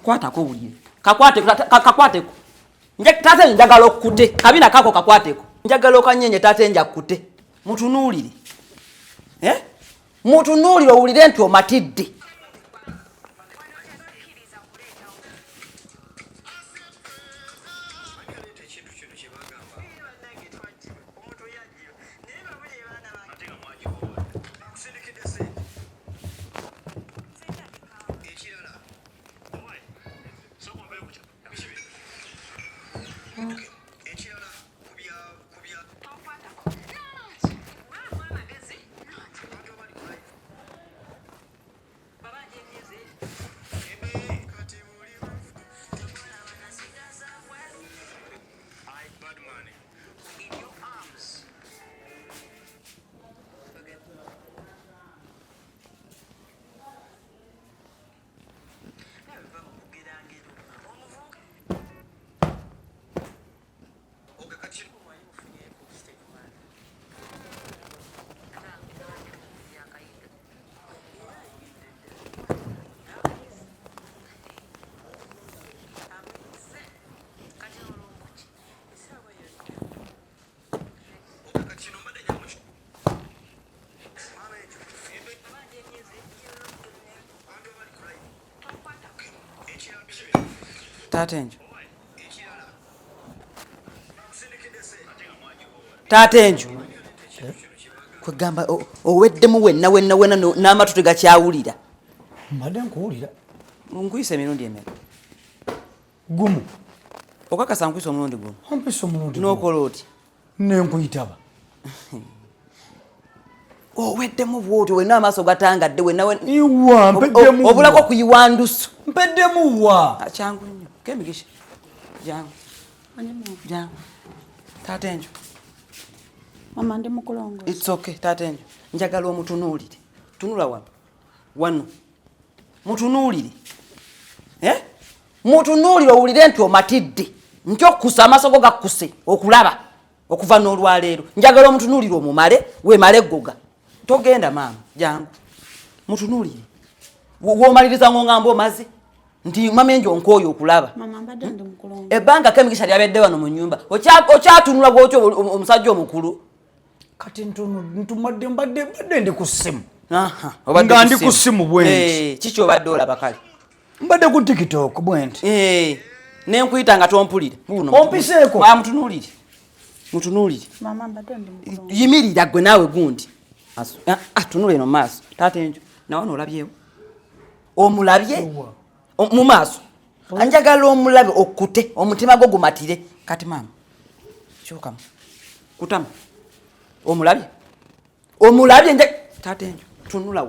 kwatako bulire kakwateko tate njagala okutte kabina kako kakwateko njagala okanyenye tate nja kutte mutunuulire mutunuulire owulire nti omatidde. Tatenjo kwegamba oweddemu wenna n'amatu tegakyawulira. Mbadde nkuwulira. Nkuyise emirundi emeka? Gumu. Okakasa nkuyise omulundi gumu? Ompise omulundi gumu. N'okola oti? Nenkuyitaba. Oweddemu bw'oti wenna amaaso gatangadde Iwa mpeddemu. Obulako kuyiwa ndusu. Mpeddemu wa. Kyangu nnyo. Kemigisha. Jangu. Tatenjo. Mama ndi mukulongo. It's okay, tatenjo. Njagala omutunuulire. Tunula wano. Mutunuulire. Mutunuulire owulire nti omatidde. Nti okusa amaaso go gakkuse okulaba okuva n'olwaleero. Njagala omutunuulire omumale weemale eggoga. Togenda maama, jangu. Mutunuulire. W'omaliriza ng'ongamba omaze. Nti mama enjo nkooyo okulaba. Mama mbadde ndi mukulongo. Ebbanga Kemigisha lyabedde wano mu nnyumba. Okyatunula bw'otyo omusajja omukulu. Kati ntumadde mbadde ndi ku ssimu. Nga ndi ku ssimu bwenti. Kiki obadde olaba kale? Mbadde ku TikTok bwenti. Nenkuyita nga tompulire. Ompiseeko. Mutunuulire. Mutunuulire. Mama mbadde ndi mukulongo. Yimirira gwe naawe gundi. Tunula eno mu maaso. Tatenjo nawe n'olabyewo. Omulabye mu maaso. Anjagala omulabe okkute omutima gwo gumatire. Kati maama kyokamu kutama omulabye nje tatenjo tunula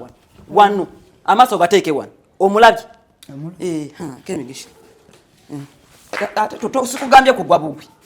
wano amaaso gateeke wano omulabye Kemigisha sikugambye kugwa bugwi